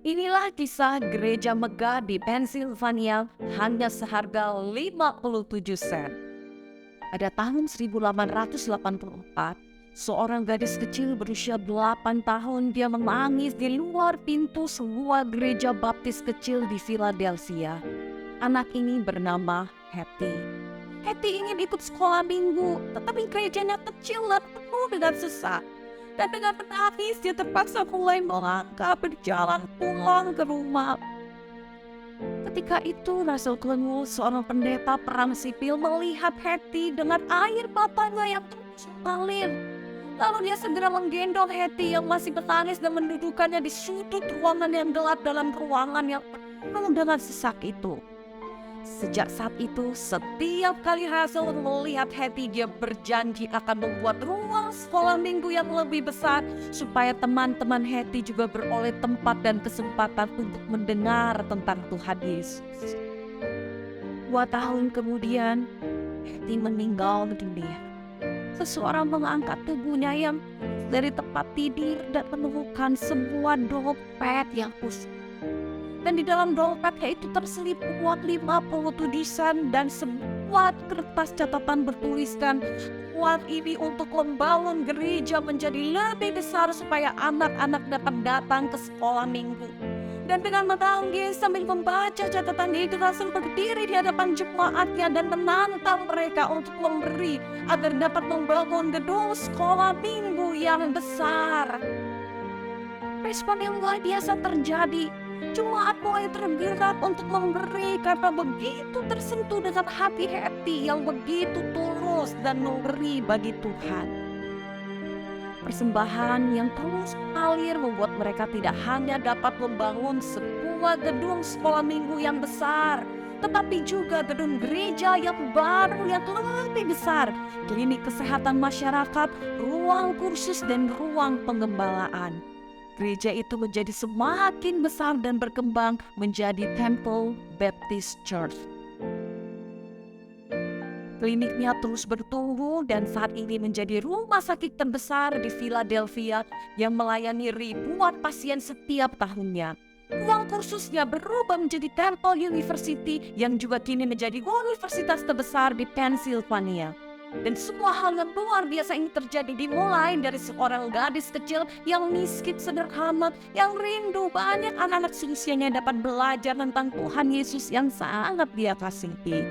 Inilah kisah gereja megah di Pennsylvania hanya seharga 57 sen. Pada tahun 1884, seorang gadis kecil berusia 8 tahun dia menangis di luar pintu sebuah gereja baptis kecil di Philadelphia. Anak ini bernama Hattie. Hattie ingin ikut sekolah minggu, tetapi gerejanya kecil dan penuh dengan sesak. Dan dengan menangis, dia terpaksa mulai melangkah berjalan pulang ke rumah. Ketika itu, Russell Clemens, seorang pendeta perang sipil, melihat Hattie dengan air matanya yang terus mengalir. Lalu dia segera menggendong Hattie yang masih menangis dan mendudukannya di sudut ruangan yang gelap dalam ruangan yang penuh dengan sesak itu. Sejak saat itu, setiap kali Russell melihat Hattie, dia berjanji akan membuat ruang sekolah minggu yang lebih besar supaya teman-teman Hattie juga beroleh tempat dan kesempatan untuk mendengar tentang Tuhan Yesus. 2 tahun kemudian, Hattie meninggal dunia. Seseorang mengangkat tubuhnya yang dari tempat tidur dan menemukan sebuah dompet yang khusus. Dan di dalam dompetnya itu terselip uang 57 sen dan sebuah kertas catatan bertuliskan, uang ini untuk membangun gereja menjadi lebih besar supaya anak-anak dapat datang ke sekolah minggu. Dan dengan menangis sambil membaca catatan itu, Russell berdiri di hadapan jemaatnya dan menantang mereka untuk memberi agar dapat membangun gedung sekolah minggu yang besar. Respon yang luar biasa terjadi. Jemaat mulai tergerak untuk memberi karena begitu tersentuh dengan hati Hattie yang begitu tulus dan memberi bagi Tuhan. Persembahan yang terus mengalir membuat mereka tidak hanya dapat membangun sebuah gedung sekolah minggu yang besar, tetapi juga gedung gereja yang baru yang lebih besar, klinik kesehatan masyarakat, ruang kursus, dan ruang pengembalaan. Gereja itu menjadi semakin besar dan berkembang menjadi Temple Baptist Church. Kliniknya terus bertumbuh dan saat ini menjadi rumah sakit terbesar di Philadelphia yang melayani ribuan pasien setiap tahunnya. Ruang kursusnya berubah menjadi Temple University yang juga kini menjadi universitas terbesar di Pennsylvania. Dan semua hal yang luar biasa ini terjadi dimulai dari seorang gadis kecil yang miskin sederhana, yang rindu banyak anak-anak seusianya dapat belajar tentang Tuhan Yesus yang sangat dia kasihi.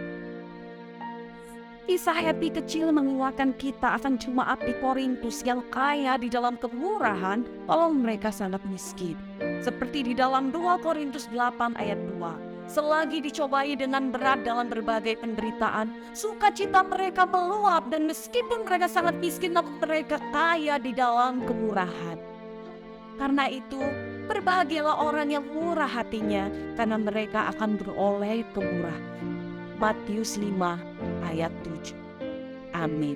Kisah Hattie kecil mengingatkan kita akan jemaat di Korintus yang kaya di dalam kemurahan walau mereka sangat miskin. Seperti di dalam 2 Korintus 8 ayat 2. Selagi dicobai dengan berat dalam berbagai penderitaan, sukacita mereka meluap dan meskipun mereka sangat miskin, namun mereka kaya di dalam kemurahan. Karena itu, berbahagialah orang yang murah hatinya, karena mereka akan beroleh kemurahan. Matius 5 ayat 7. Amin.